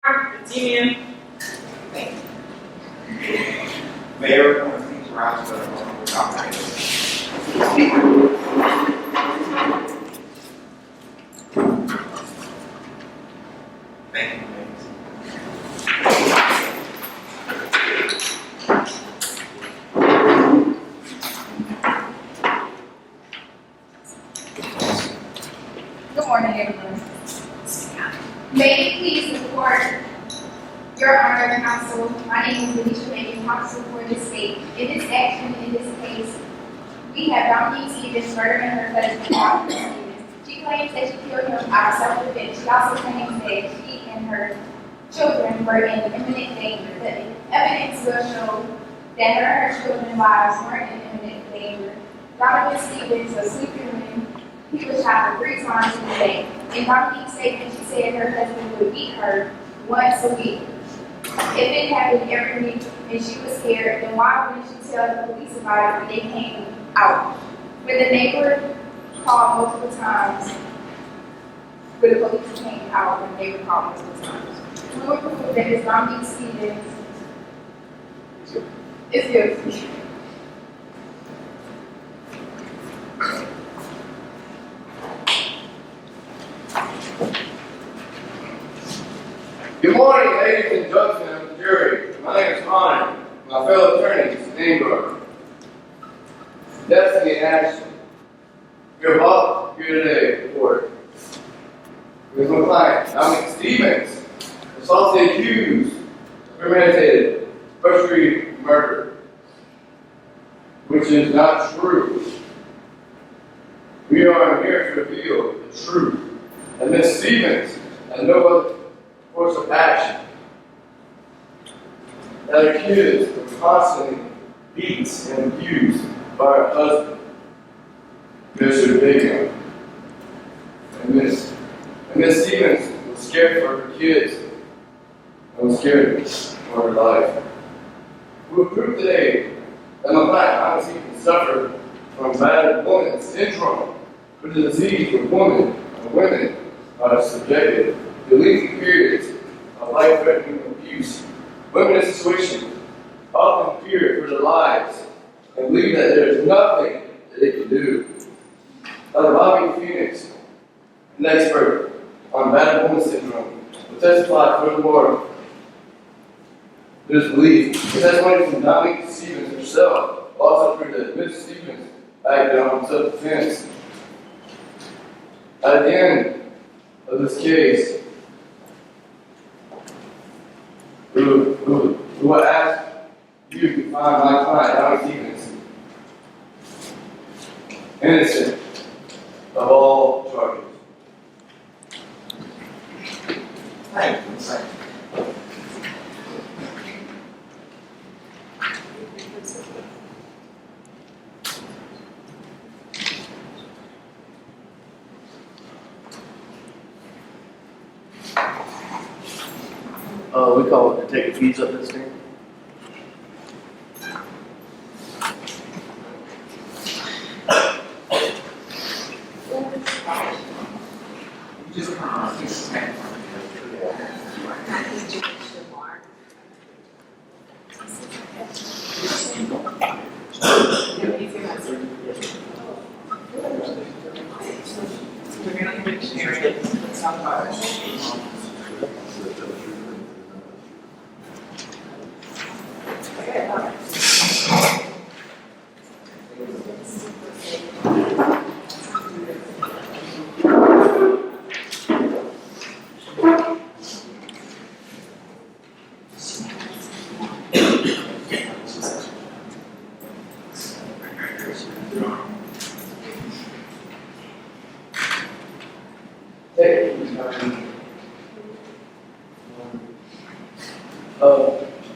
Continue. Mayor, I think please rise for the moment of Thank you, Good morning, everyone. May you please report your honor, counsel. My name is Alicia Megan, counsel for this state. In this action, in this case, we have Dominique Stevens murdering her husband, Alfred Stevens. She claims that she killed him out of self-defense. She also claims that she and her children were in imminent danger. The evidence will show that her and her children's lives weren't in imminent danger. Donovan Stevens was sleeping when he was shot 3 times in a day. In Dominique's statement, she said her husband would beat her once a week. If it happened every week and she was scared, then why wouldn't she tell the police about it when they came out? When the neighbor called multiple times, when the police came out, when the neighbor called multiple times. We will prove that Ms. Dominique Stevens is guilty. Good morning, ladies and gentlemen of the jury. My name is Connor. My fellow attorneys, Steenberg, Destiny and Ashton. We're all here today in court. With my client, Dominique Stevens, falsely accused of premeditated first-degree murder, which is not true. We are here to reveal the truth. And Ms. Stevens had no other course of action. That her kids were constantly beaten and abused by her husband, Mr. Bigum. And Miss Stevens was scared for her kids and was scared for her life. We will prove today that my client Stevens suffered from battered woman syndrome, which is a disease where women are subjected to lengthy periods of life-threatening abuse. Women in this situation often fear for their lives and believe that there is nothing that they can do. Dr. Bobby Phoenix, an expert on battered woman syndrome, will testify furthermore. There's belief. The testimony from Dominique Stevens herself also proved that Ms. Stevens acted on self-defense. At the end of this case, we will ask you to find my client, Dominique Stevens, innocent of all charges. Thank you. We call it to take the keys up this thing. Just come on, just stand.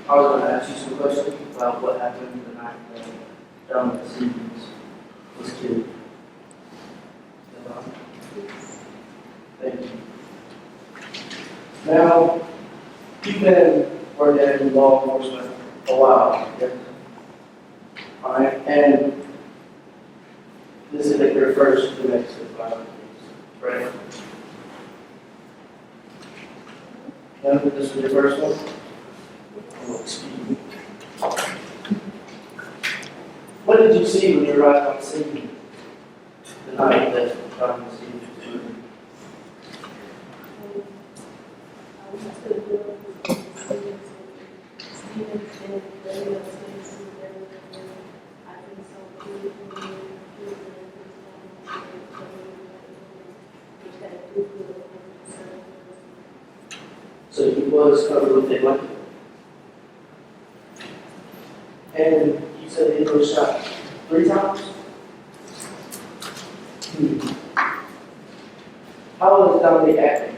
I was going to ask you some questions about what happened the night that Dominique Stevens was killed. Thank you. Now, you've been working in law enforcement a while, okay? All right, and this is your first domestic violence case, right? Yeah, this was your first one? Oh, excuse me. What did you see when you arrived on scene the night that John was seen? So he was covered with a blanket. And you said he was shot 3 times? How was Dominic acting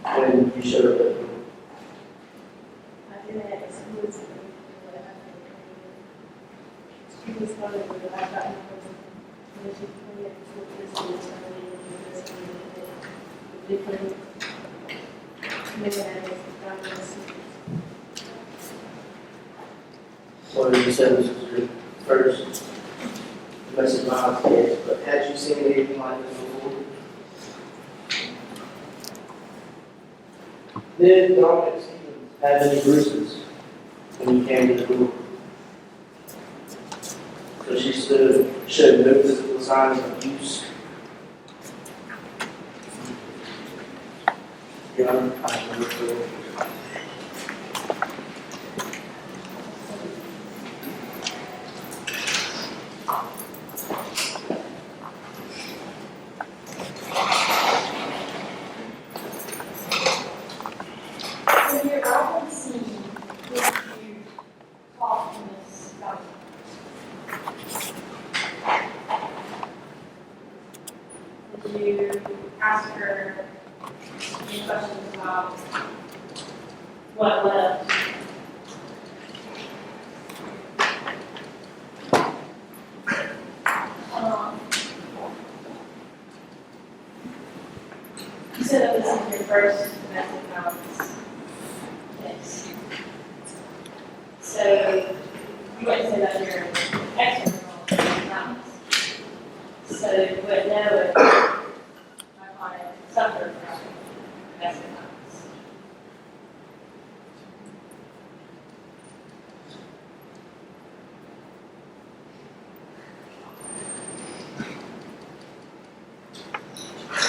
when you showed up at the room? I didn't exclusively what happened. She was one of the I got when she played for this different mechanics. Or you said this was your first domestic violence case, but had you seen anything like this before? Did Dominic Stevens have any bruises when you came to the room? So she showed no physical signs of abuse. Your Honor, I have no further. When you're out on scene, did you talk to Miss Dunn? Did you ask her any questions about what left? You said that this is your first domestic violence case. So you wouldn't say that you're an expert on violence. So you would know if my client suffered from domestic violence.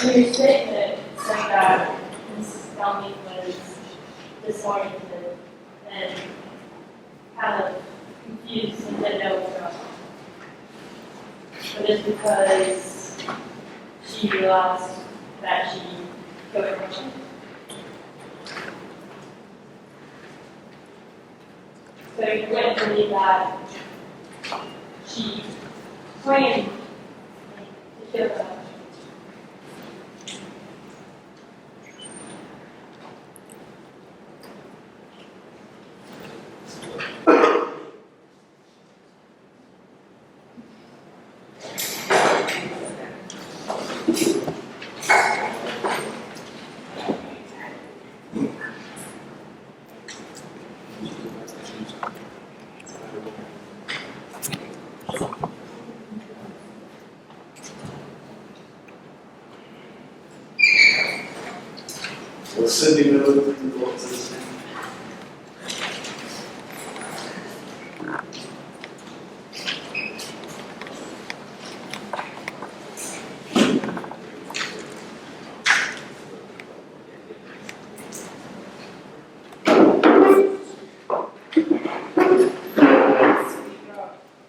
In your statement, saying that Mrs. Downey was disoriented and kind of confused and didn't know what was going on. But it's because she realized that she killed her husband. So you wouldn't believe that she planned to kill her husband. Well, Cindy Miller, the results of this.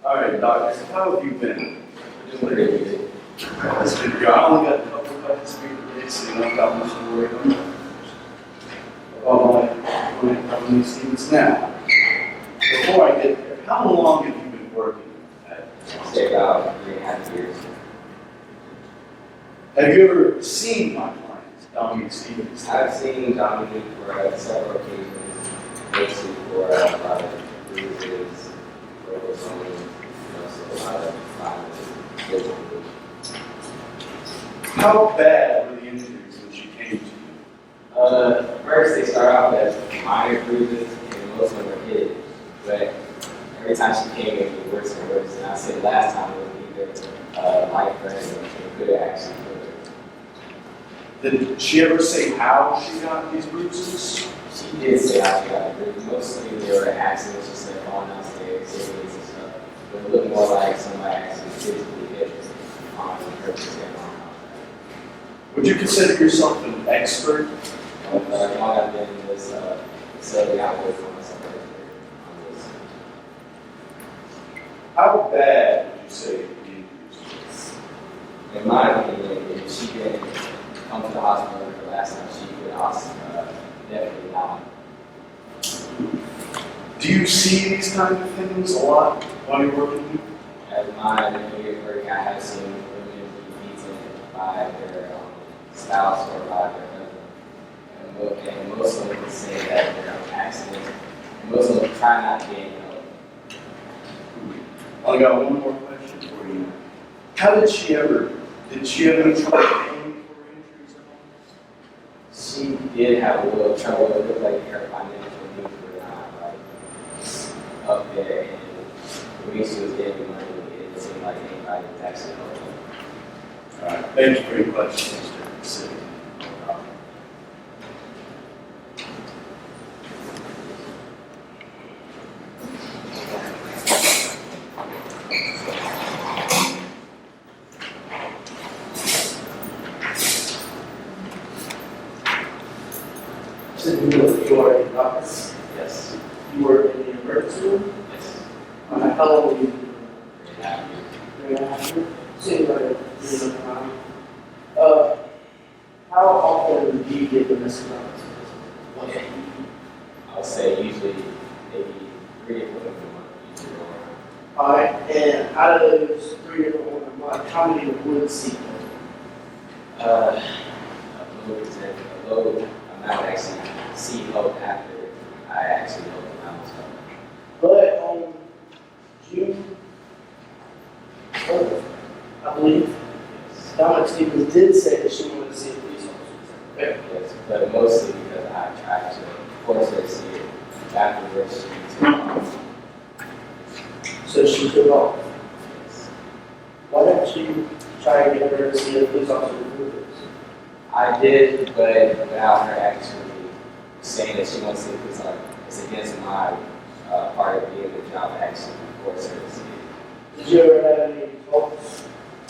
All right, doctors, how have you been? That's been good. I only got a couple of questions for you today, so you don't got much to worry about. I'm Stevens now. Before I get there, how long have you been working at? Say about 3.5 years. Have you ever seen my client, Dominic Stevens? I've seen Dominique for several occasions, basically for a lot of bruises, broken bones, so a lot of violence, physically. How bad were the injuries when she came to you? First they start off as minor bruises, and most of them are hit. But every time she came, it would be worse and worse. And I said last time it was either light burn or it could have actually killed her. Did she ever say how she got these bruises? She did say how she got the bruises. Mostly they were accidents, she said falling downstairs, cities and stuff. But it looked more like somebody actually physically hit her on purpose and on. Would you consider yourself an expert? As long as I've been in this facility, I was on myself on this. How bad would you say the injuries In my opinion, if she didn't come to the hospital the last time she could definitely not. were? Do you see these kind of things a lot while you're working? As my immediate work, I have seen women be beaten by their spouse or by their husband. And most of them say that they're on accidents. And most of them try not to get help. I got one more question for you. How did she have any trouble paying for her injuries at all? She did have a little trouble. It looked like her financial needs were not like up there. And when she was getting money, it seemed like anybody was actually helping. All right, thank you for your question, Mr. City. So you are in the office, Yes. you were in the emergency room, Yes. how long were you? Yeah. 3.5 years? Seems like a really long time. How often do you get domestic violence? Once a week? I would say usually maybe 3 to 4 a month. Usually around. Alright, and out of those 3 or 4 a month, how many would see them? A low amount actually see help after I actually help them out. So. But on June 3rd, I believe, Dominic Stevens did say that she wanted to see a police officer. Okay. Yes, but mostly because I tried to force her to see it afterwards. She took off. So she took off. Yes. Why don't you try and get her to see a police officer to do this? I did, but without her actually saying that she wants to see this, it's against my part of being the job to actually force her to see it. Did you ever have any talks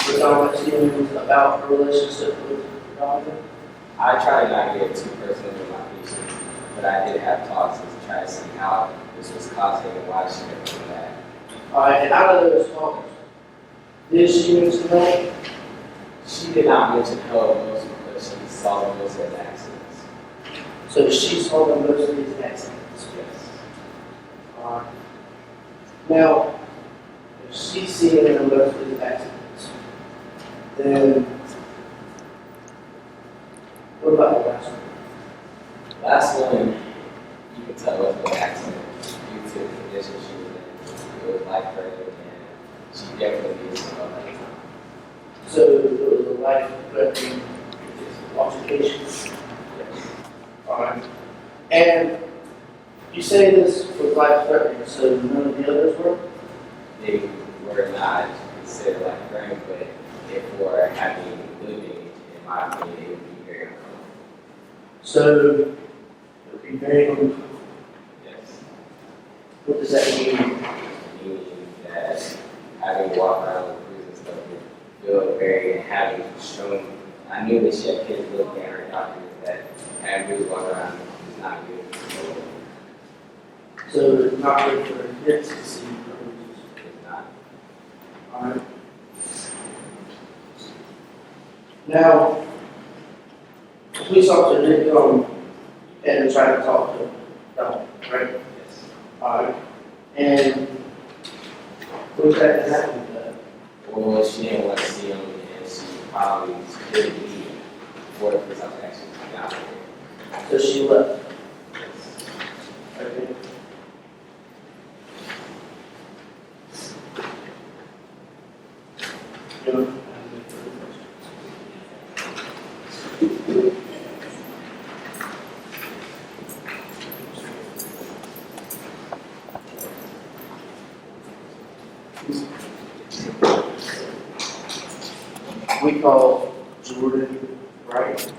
with Dominic Stevens about her relationship with Dominic? I try to not get too personal with my patient, but I did have talks to try to see how this was causing and why she kept doing that. Alright, and out of those talks, did she mention that? She did not mention help most because she saw them most as accidents. So she saw them most of these accidents. Yes. Alright. Now, if she's seeing them most of these accidents, then what about the last one? Last one, you could tell was an accident due to the condition she was in. It was life-threatening and she definitely needed some help at the time. So it was a life-threatening altercation. Yes. Alright. And you say this was life-threatening, so none of the others were? They were not considered life-threatening, but if for having living, in my opinion, it would be very uncomfortable. So it would be very uncomfortable. Yes. What does that mean? Meaning that having to walk around with bruises and stuff would feel very, and having shown, I knew that she had kids looking at her doctors that having bruises walk around was not good. So it's not good for the kids to see bruises. It's not. Alright. Now, the police officer did come and try to talk to Dominic, right? Yes. Alright. And what that happened to that? Well, she didn't want to see him, and she probably didn't leave before the police officer actually got there. So she left. Yes. Okay. You know, we call Jordan, right?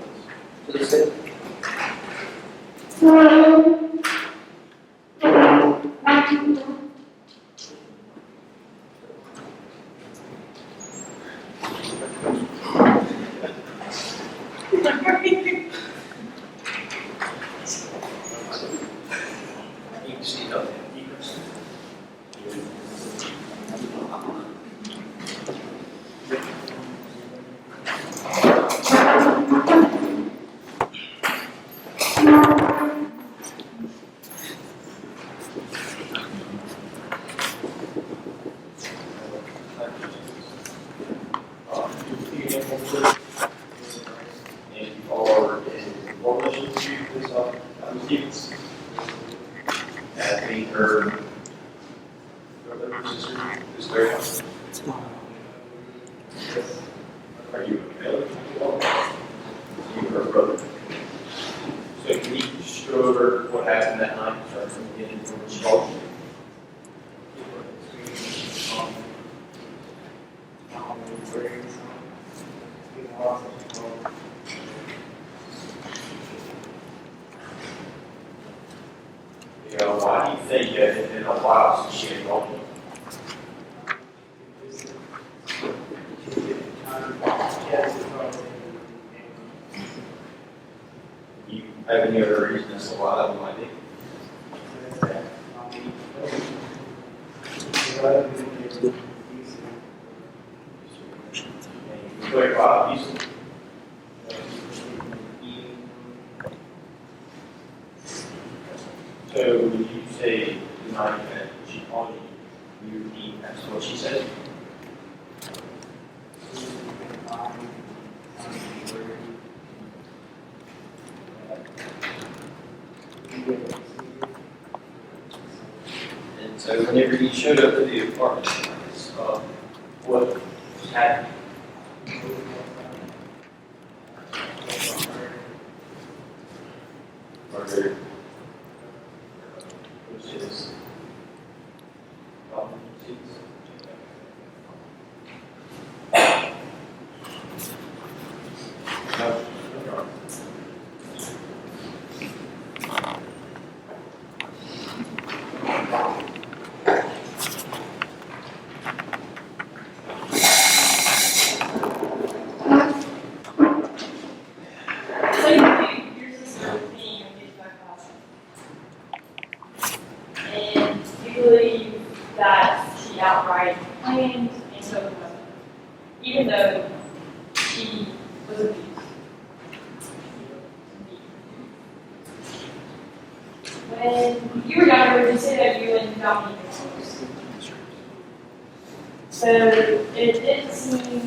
incapacitating her brother or sister? Is there? Are you okay? You her brother. So can you just go over what happened that night, start from the beginning from when she called you? You know, why do you think that it had been a while since she had called you? You have any other reason as to why that might be? Wait, Bob, you said. So would you say the night that she called you, you eat, that's what she said? And so whenever you showed up at the apartment, what happened? Murder. Which is So your sister being abused by cousin. And you believe that she outright claimed and so was, even though she was abused. When you were younger, you said that you and Dominique were close. So it didn't seem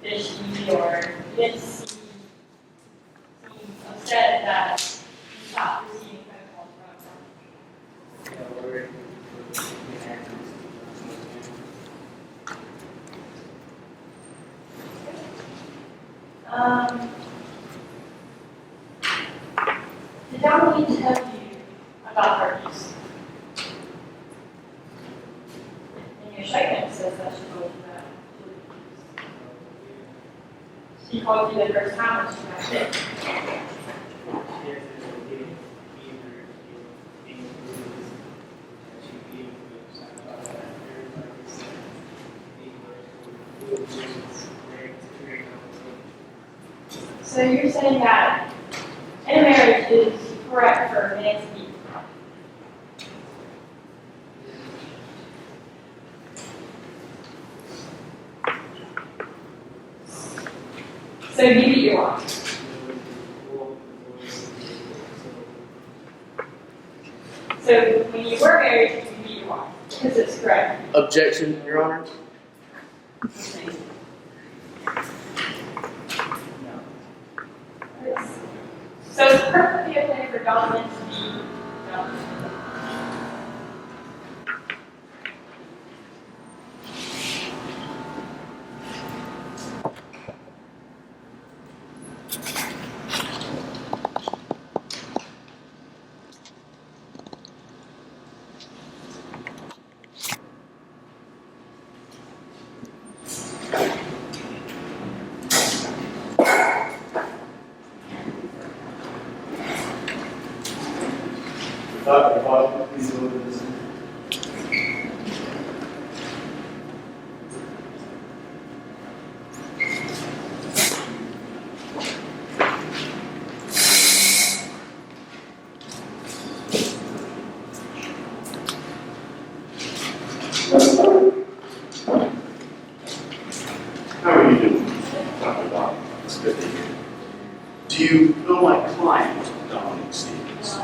fishy or it didn't seem upset that you stopped receiving phone calls from her. Did Dominique tell you about her abuse? And your statement says that she told you that she was abused. She called you the first time when she got sick. So you're saying that in a marriage it is correct for a man to be. So you beat your wife. So when you were married, you beat your wife. Because it's correct. Objection, Your Honor. So it's perfectly okay for dominant to be dominant. Dr. Bob, please go with this. How are you doing, Dr. Bob? It's good to hear. Do you know my client, Dominic Stevens?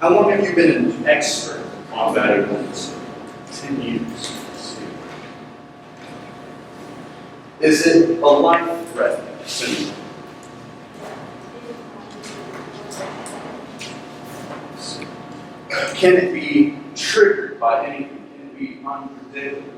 How long have you been an expert on battered wounds? 10 years. Is it a life threat syndrome? Can it be triggered by anything? Can it be unpredictable?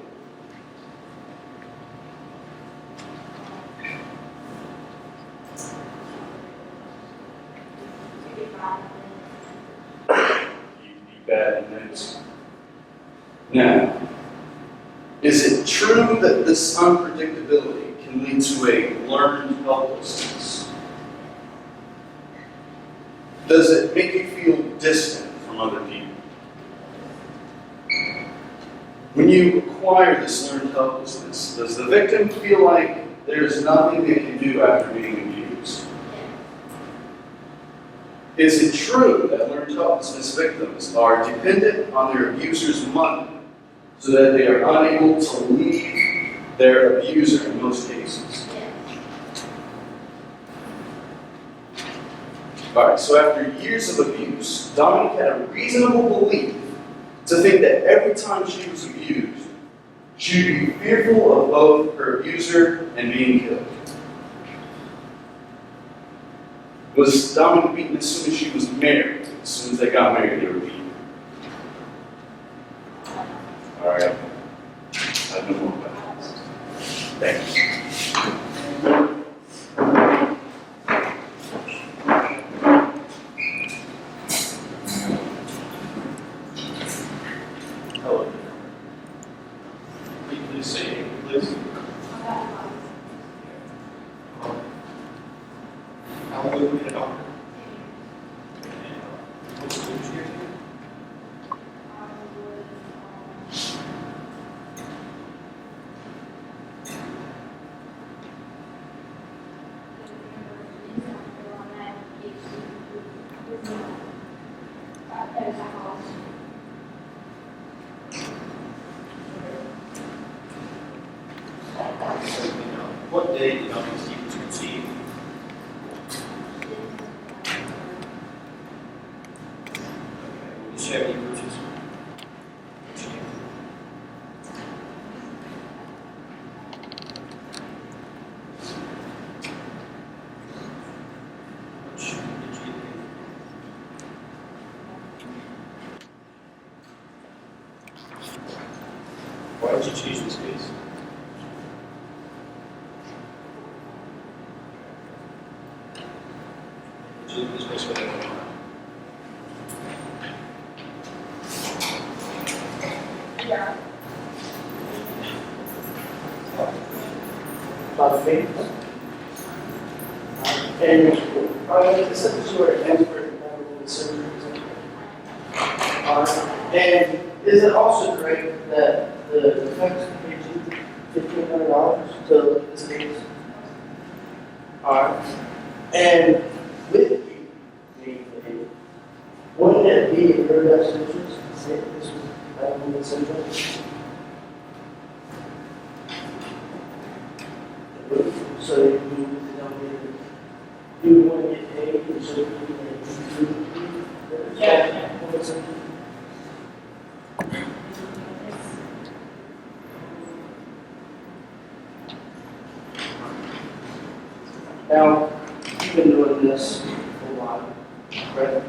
You'd be bad in this. Now, is it true that this unpredictability can lead to a learned helplessness? Does it make you feel distant from other people? When you acquire this learned helplessness, does the victim feel like there's nothing they can do after being abused? Is it true that learned helplessness victims are dependent on their abuser's money so that they are unable to leave their abuser in most cases? Alright, so after years of abuse, Dominique had a reasonable belief to think that every time she was abused, she would be fearful of both her abuser and being killed. Was Dominique beaten as soon as she was married? As soon as they got married, they were beaten. Alright. I know more about this. Thank you. Hello. Will you please say your name, please? How long have you been a doctor? What school did you go to? What day did Dominic Stevens conceive? Did she have any bruises? Why did you choose this case? Did you leave this place with anyone? Yeah. About faith. And it said that you were an expert in medical surgery. And is it also correct that the defense paid you $1,500 to look at this case? Alright. And with you being the case, wouldn't it be in your best interest to say that this was medical syndrome? So you want to get paid and so you can Yeah. Now, you've been doing this for a while, right?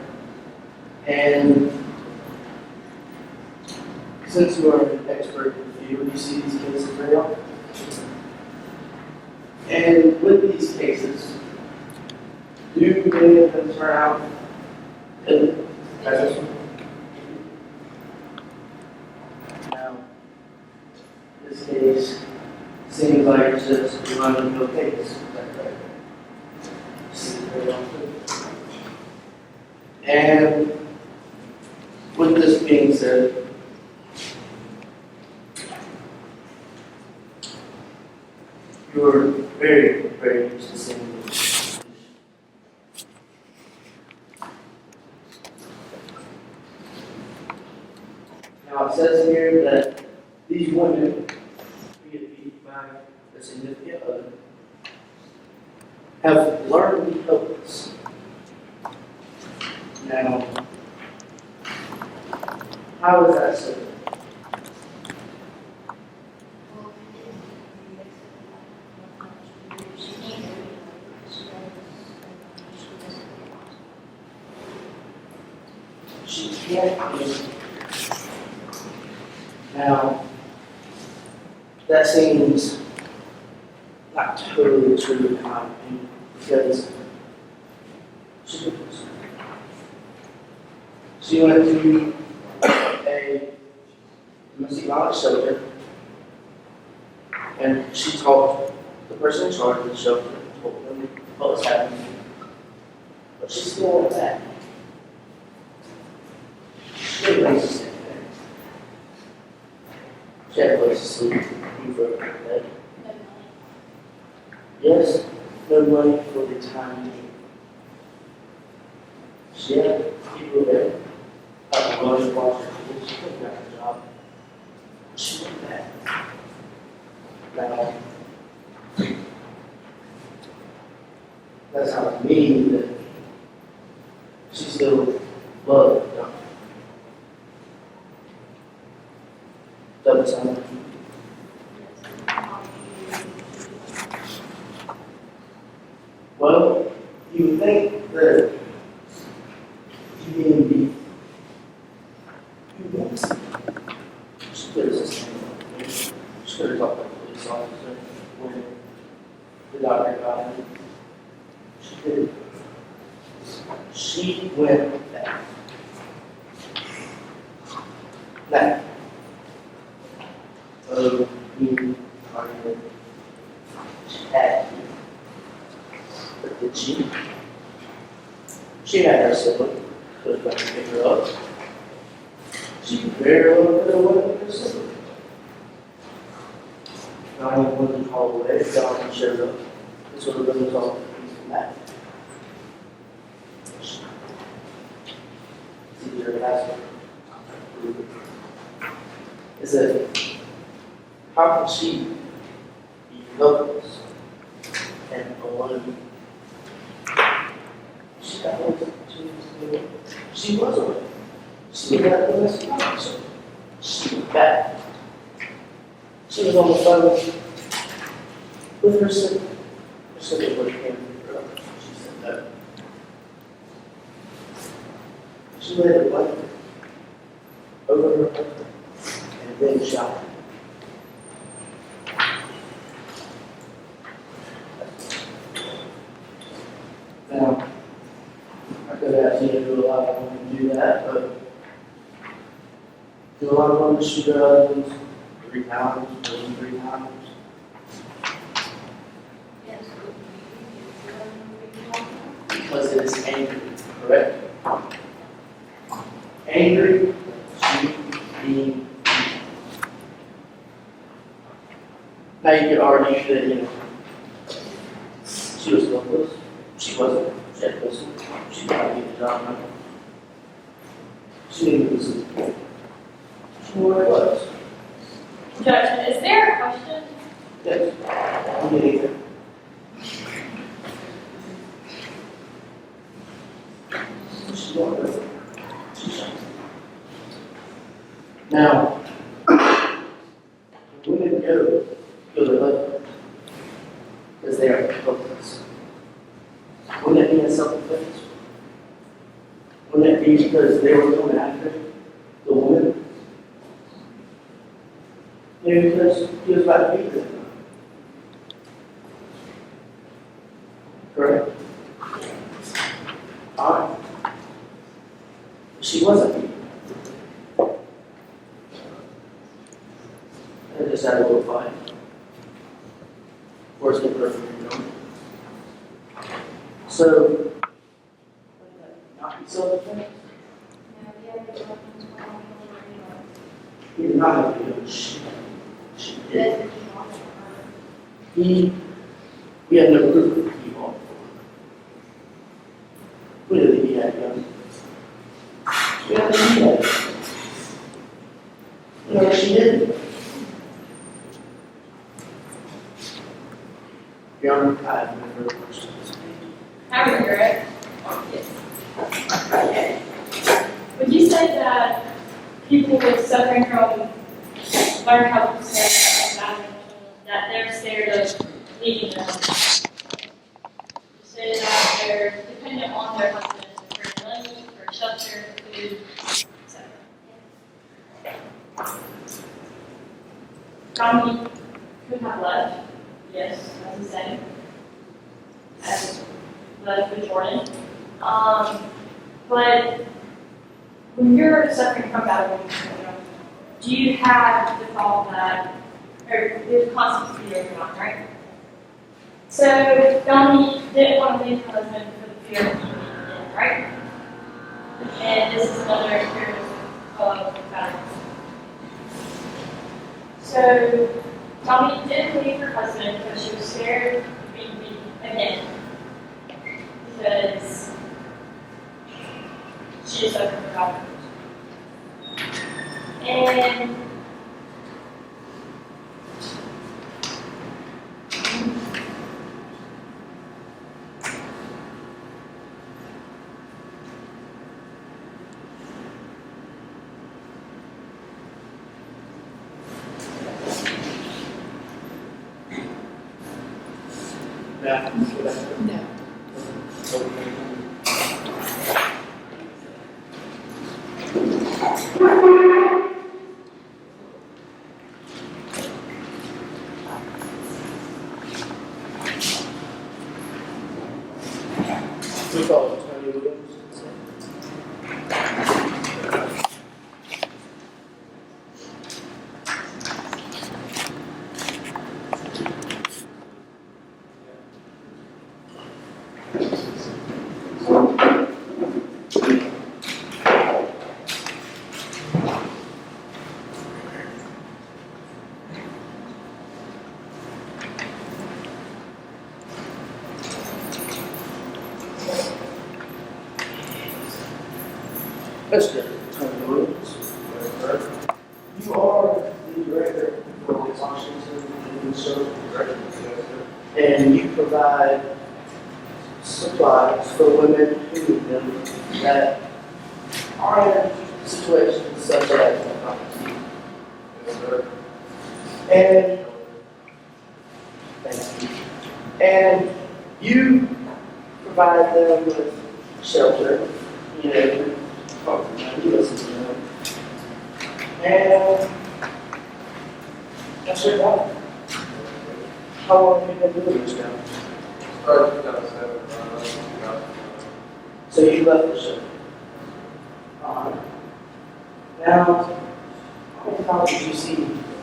And since you are an expert in the field, you see these cases very often. And with these cases, do many of them turn out ill? Now, this case seems like it's just a run-of-the-mill case. Is that correct? See it very often. And with this being said, you're very, very used to seeing this. Now it says here that these women, be it beat by a significant other, have learned to be helpless. Now, how is that so? she can't be. Now, that seems not totally true in my opinion, because she went to a domestic violence shelter, and she told the person in charge of the shelter, told them what was happening, but she still went back. She didn't raise the same thing. She had a place to sleep, food for her bed. Yes, no money for the time being. She had people there, had money to watch her kids, she couldn't get her job. She went back. Now, that's how to me that she still loved God. Doesn't sound like you. Well, you would think that you being beat, you want to. She could have sustained it. She could have talked to the police officer when the doctor got in. She did. She went back. Now, you are in. She had to. But did she? She had her sibling, could have gone to pick her up. She very well could have went with her sibling. Now, when wasn't called away, John showed up. This would have been resolved from that. It's easier to ask her. Is that how can she be helpless and alone? She got away. She was away. She got away as a officer. She was back. She was on the phone with her sibling. Her sibling would have came to her. She said no. She laid her blanket over her husband and then shot her. Now, I could ask you to do a lot of women to do that, but do a lot of women shoot their husbands 3 times, more than 3 times? Because it is angry, correct? Angry, she being. Now you could argue that, she was helpless. She wasn't. She had wisdom. She got to get the job done. She knew it was. She knew what it was. Judge, is there a question? Yes. I'm getting it. She wanted it. She shot. Now, women go to their husband because they are helpless. Wouldn't it be in self-defense? Wouldn't it be because they were coming after the woman? Maybe because he was about to beat them. Correct? Alright. She wasn't beaten. They just had a little fight. Of course, they perfectly normal. So, would that not be self-defense? He did not have to do it. She did. We had no proof that he fought. We didn't think he had guns. We had to see that. No, she didn't. Your Honor, I have no further questions. I regret. Yes. Okay. Would you say that people with suffering from learned helplessness, that they're scared of leaving their home? You say that they're dependent on their husband for money, for shelter, food, Dominique could have left, yes, as he said, as left with Jordan. But when you're suffering from bad abuse syndrome, do you have the thought that, or there's constant fear going on, right? So Dominique didn't want to leave her husband for the fear of being in, right? And this is another experience of bad abuse. So Dominique didn't leave her husband because she was scared of being beaten again. Because she is suffering from bad abuse. And No. We call it Tony Williams. Mr. Tony Williams. You are the director for Washington and Social and you provide supplies for women who need them that are in situations such as and thank you. And you provide them with shelter, you know, you listen to them. And that's your job. How long have you been doing this now? Started 2007, So you left the show. Now, how many times did you see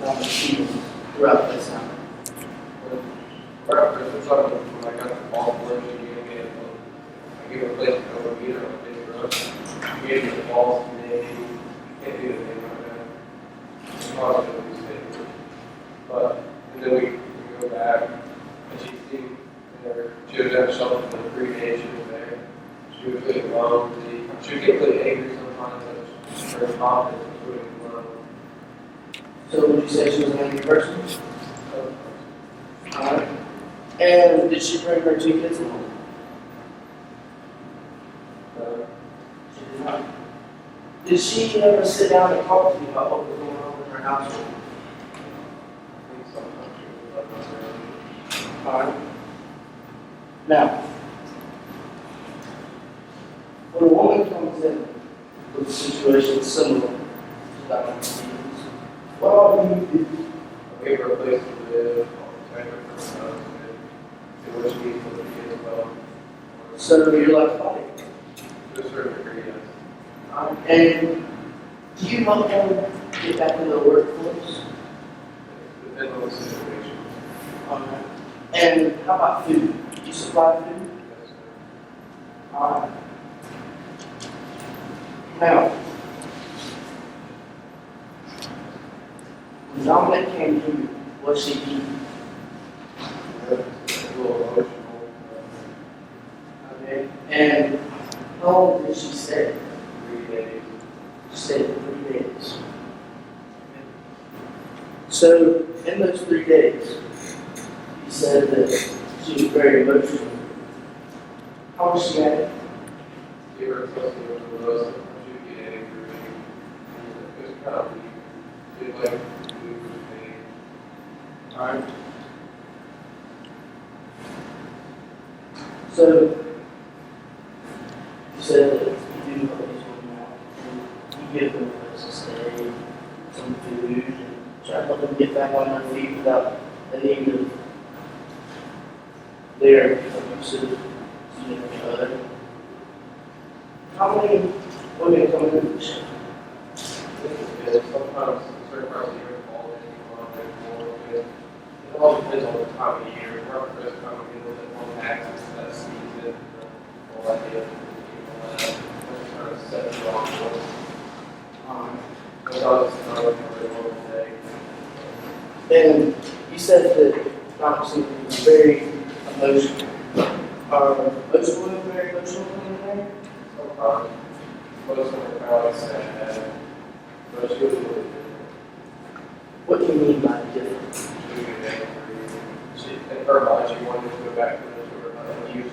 the students throughout this time? right after the summer, when I got the ball playing again, I gave her a place to go and meet her on the road. Gave her the balls today. Can't do anything like that. It's probably going to be safe. But, and then we go back, and she seemed, she was at a shelter for the 3 days she was there. She was really low. She would get really angry sometimes, but her confidence was really low. So would you say she was an angry person? Alright. And did she bring her 2 kids along? She did not. Did she ever sit down and talk to you about what was going on in her household? I think sometimes she was like that. Alright. Now, when a woman comes in with a situation similar to that, what all do you do? I gave her a place to live, protect her from her husband, do what she needs for the kids well. So you're like a body. To a certain degree, yes. And do you help them get back into the workforce? Depends on the situation. Alright. And how about food? Do you supply food? Yes, Alright. Now, when Dominic came to you, was she eating? It's a little emotional. Okay. And how long did she stay? 3 days. She stayed 3 days. So, in those 3 days, you said that she was very emotional. How was she at it? Give her a place to live with us. She would get angry. It was kind of weak. She didn't like to do anything. Alright. So, you said that you do help these women out, and you give them a place to stay, some food, and try to help them them get back on their feet without the need of their abusive significant other. How many women come into the shelter? Sometimes certain parts of the year fall in, more with. It all depends on the time of year. Our first time we get a little bit more access to that season, all that deal. We're trying to set it off for us. But obviously not looking for a long day. And you said that Dr. was very emotional. Are most women very emotional when they're there? Sometimes, most of the crowd said, but she was really good. What do you mean by different? She was angry. She, in her mind, she wanted to go back to the user.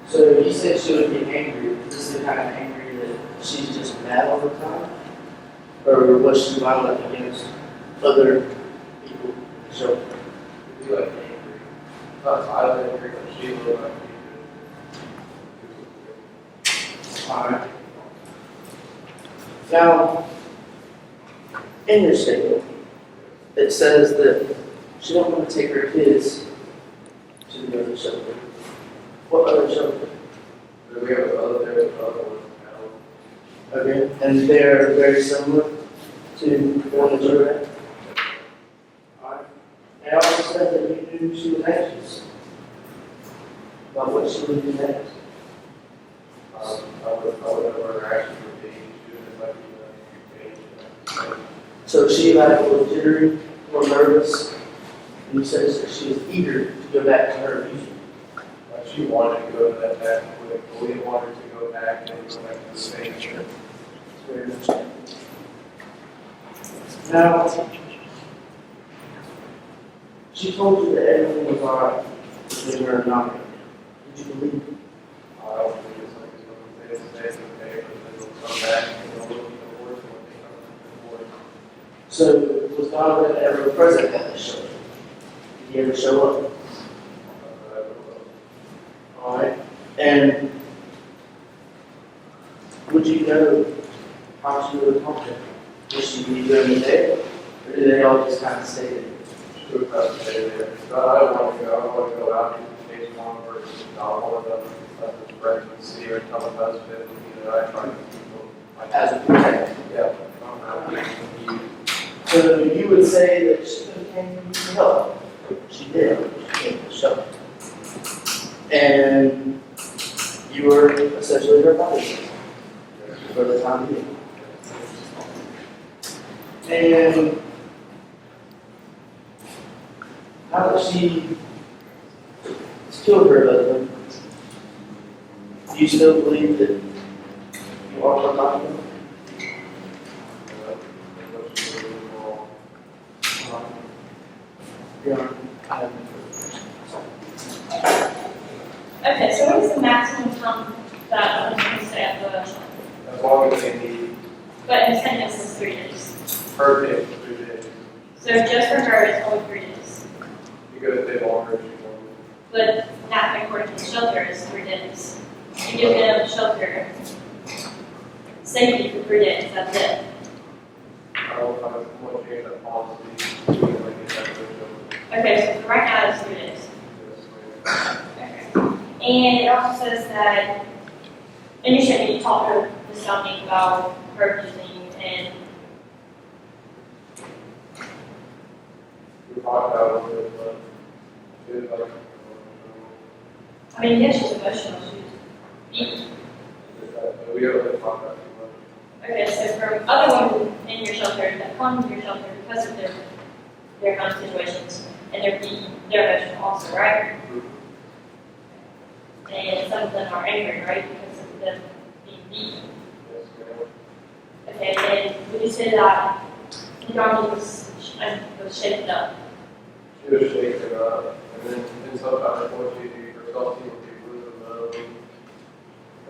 So you said she would get angry. Is this the kind of angry that she's just mad all the time? Or was she violent against other people in the shelter? Be like angry. Not violent angry, but she was like Alright. Now, in your statement, it says that she don't want to take her kids to the other shelter. What other shelter? we have there's other ones now. Okay, and they're very similar to the one that you're at? Alright. And I also said that you knew she was anxious about what she would do next. I would never actually be students like you. So she like a little jittery, a little nervous, and you said that she was eager to go back to her abuser. Like she wanted to go to that quick, but we didn't want her to go back and go back to the same church. It's very much. Now, she told you that everything was alright between her and Nami. Did you believe it? I don't think it's like it's going to stay okay, but then they'll come back and they'll look at the work when they come to the work. So, was Donovan ever present at the show? Did he ever show up? Alright. And would you know how she would have talked to him? Would she be during the day? Or did they all just kind of stay there? I don't want to go. I don't want to go out to the case one versus I want to let the friends see her tell the husband. I try to keep them like As a protector. yeah. I'm not you. So you would say that she could have came to help. She did. She came to the show. And you were essentially her body for the time being. And now that she has killed her husband, do you still believe that you are her body? Yeah. Okay, so what is the maximum time that a person can stay at the shelter? As long as they need But in attendance is 3 days. per day for 3 days. So just for her, it's only 3 days. Because they longer, she won't. But not according to the shelter, it's 3 days. You give them shelter safety for 3 days, that's it. I don't know if I want to change that policy. We can like get that to the Okay, so for right now, it's 3 days. Okay. And it also says that initially you talked to Ms. Dominique about her abusing and We talked about it a little bit, but it's like, I mean, yes, she's emotional, she's beaten. but we don't really talk about it too much. Okay, so for other women in your shelter that come to your shelter because of their kind of situations, and they're beaten, they're emotional also, right? And some of them are angry, right, because of them being beaten. Yes, ma'am. Okay, and would you say that the drama was shaken up? She was shaken up, and then sometimes what she do herself, she would be losing them,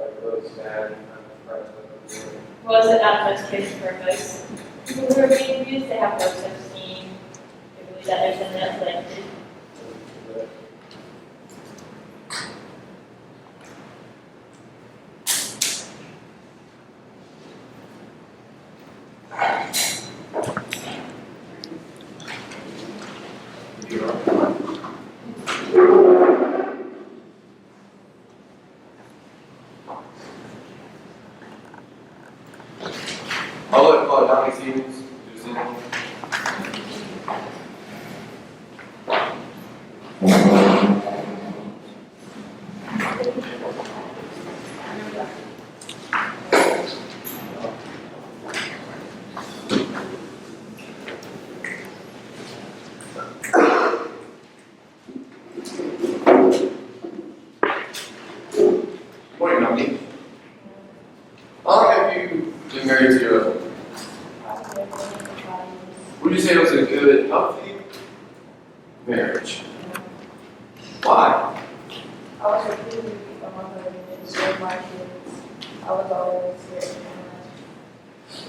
like really sad and kind of depressed. Was it not most cases for most people who are being abused? They have low self-esteem. They believe that there's something else they can do. Donnie Stevens, who's in it. Morning, Donnie. How long have you been married to your husband? Would you say it was a good, healthy marriage? Why? I was a really from my husband, so my kids, I was always here.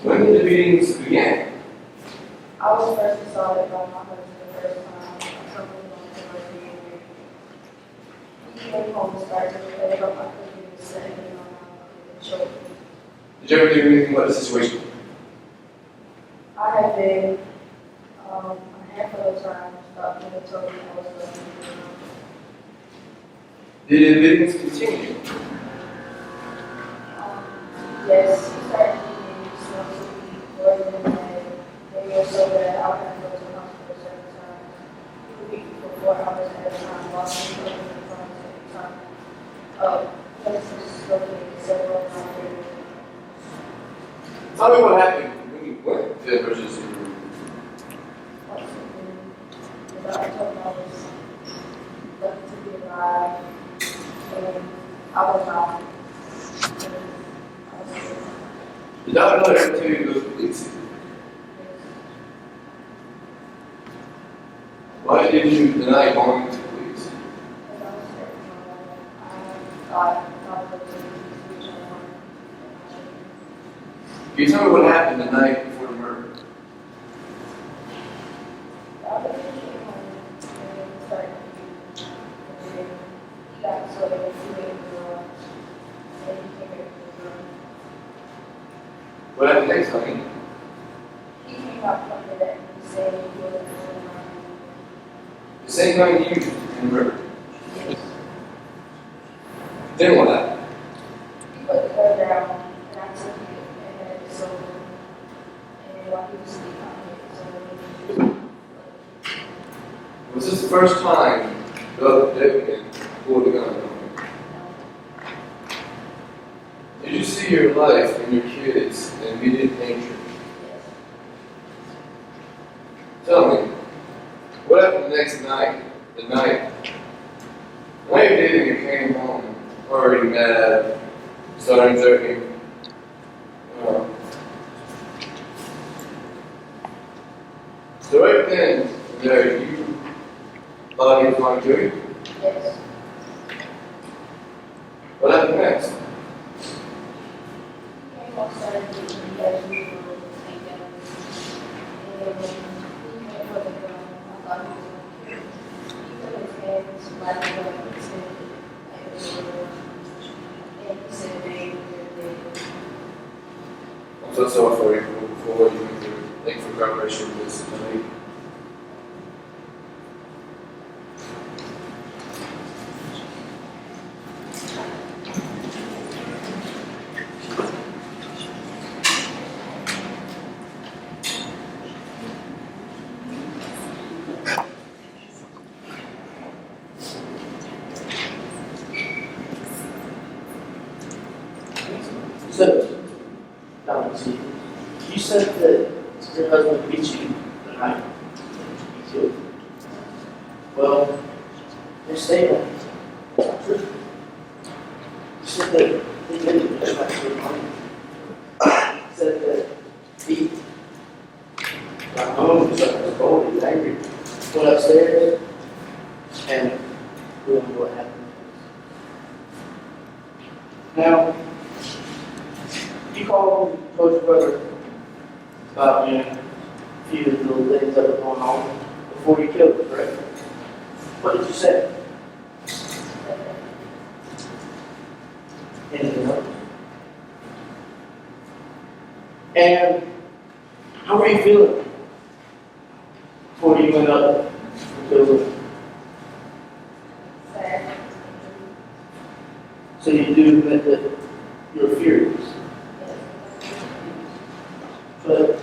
When did the meetings begin? I was first assaulted by my husband the first time, a couple of months ago being married. He came home and started to play up my cooking and setting me on my children. Did you ever do anything about the situation? I have been, a handful of times, but when they told me I was going to be Did the meetings continue? yes, he started eating once a week, more than that. They were so bad, I would have to go to the hospital several times. He would beat me for 4 hours at a time, while he was in front every time. Places smoking several times. Tell me what happened when you went to the emergency room. The doctor told me I was lucky to be alive, and I was not. The doctor let her tell you to go to the police. Why did you deny going to the police? Can you tell me what happened the night before the murder? What happened next, honey? He came up from the deck and said he wasn't going to. The same night you in the murder. Then what happened? He put the car down, and I took it and had it sold. And while he was sleeping, I hit it. Was this the first time the other David pulled a gun on you? Did you see your life and your kids in immediate danger? Tell me, what happened the next night, the night you dated and came home already mad, starting joking? So right then and there, you thought he was going to kill you? Yes. What happened next? He came up, started beating me as usual, and when he hit for the gun, I thought he was going to kill me. He put his hands right above his head, and he said, "Baby, you're dead." I'm so sorry for you for what you went through. Thank you for cooperation with this tonight. So, Donnie, you said that your husband beat you the night he killed you. Well, your statement is not true. You said that he didn't expect your money. You said that he got home, he was cold, he was angry, went upstairs, and we don't know what happened. Now, you called and told your brother about, a few little things that were going on before you killed him, correct? What did you say? Anything else? And how were you feeling before you went up and killed him? Sad. So you do admit that you're furious, but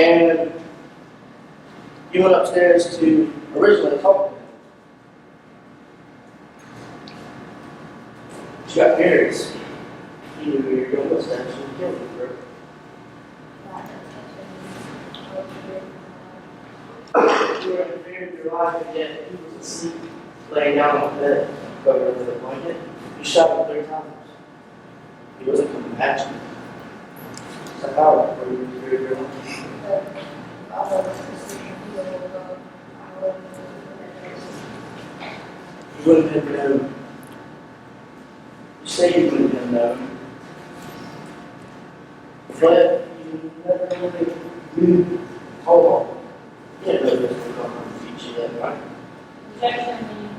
And you went upstairs to originally talk to him. She got curious. You knew you were going upstairs, so you killed her. You were interfering with your life, and yet he was asleep, laying down on the bed, covered with a blanket. You shot him 3 times. He wasn't coming at you. Psychology, where you were very good. You wouldn't have known. You say you wouldn't have known. But you never really knew how long. You didn't know this was going to teach you that, right? Rejection means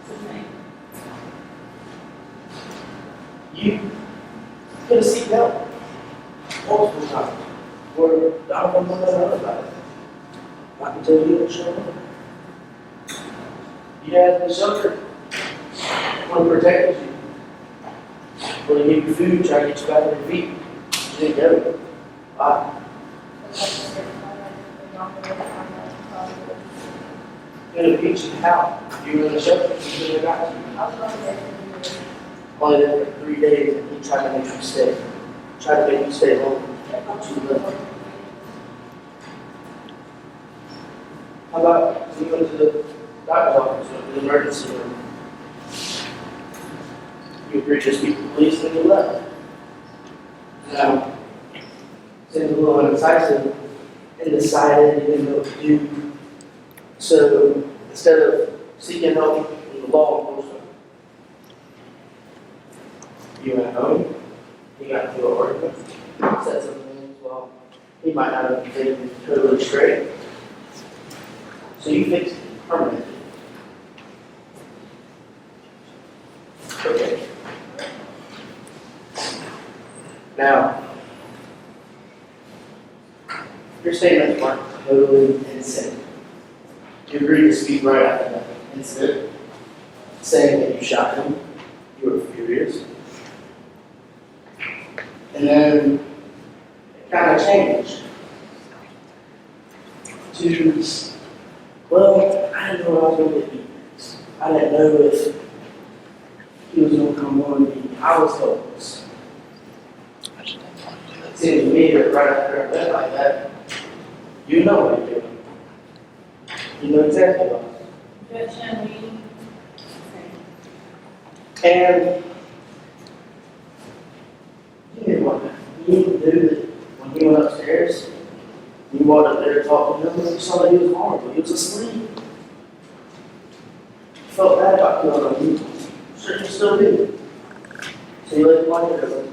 what's his name? You could have seeked help multiple times. Or Donovan would have known about it. Not until you didn't show up. You had the shelter. One protected you. Well, to give you food, try to get you back on your feet. You didn't get it. Why? Could have beat you how? You were in the shelter, you could have got you. Only there for 3 days, and he tried to make you stay. Tried to make you stay home. You left. How about you went to the doctor's office or the emergency room? You agreed to speak to the police and you left. Now, seems a little indecisive and decided you didn't know what to do. So instead of seeking help from the law enforcement, you went home, you got into an argument, said some things, well, he might not have been totally straight. So you fixed it permanently. Okay. Now, your statements weren't totally insane. You agreed to speak right after that incident, saying that you shot him. You were furious. And then it kind of changed to, well, I didn't know I was going to get beat next. I didn't know if he was going to come on me. I was helpless. It seems to me that right after a event like that, you know what you're doing. You know exactly what. Rejection means And you knew what you knew that when he went upstairs, you walked up there to talk to him, and you saw that he was vulnerable. He was asleep. You felt bad about killing him. You sure you still do. So you let him lie there.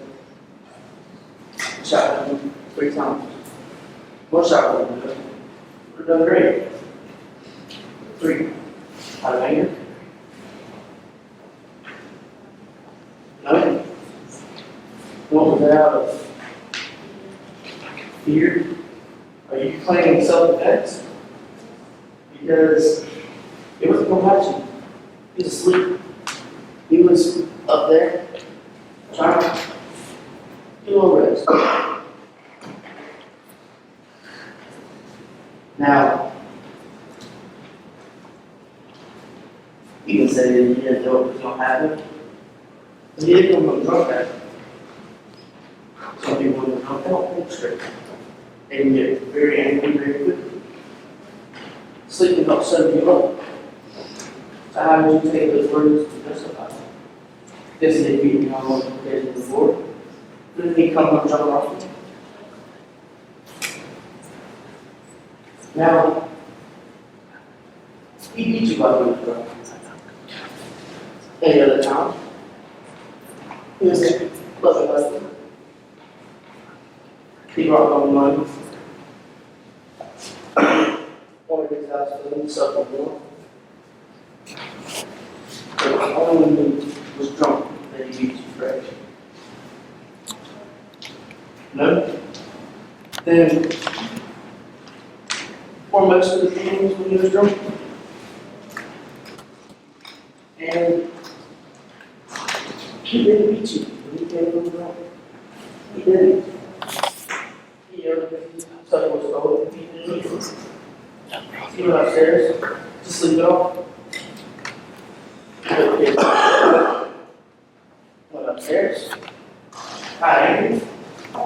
Shot him 3 times. One shot would have done great. 3. Out of anger? No. What was it out of fear? Are you claiming self-defense? Because it wasn't going to hurt you. He was asleep. He was up there trying to get a little rest. Now, you can say that you didn't know what was going to happen. But you didn't know what drunk that. Some people when they're drunk, they don't think straight. They can get very angry very quickly. Sleep can help settle you up. So how did you take those words to justify it? This is a beating on one occasion before. Didn't he come and jump off me? Now, he beat you by being drunk. Any other time? He was a loving husband. He brought home money. Wanted his house for himself and more. But only when he was drunk that he beat you fresh. No? Then, for most of the things when he was drunk. And he didn't beat you when he came home drunk. He didn't. He other people, tell you what's going on, people. She went upstairs to sleep it off. Went upstairs. Got angry.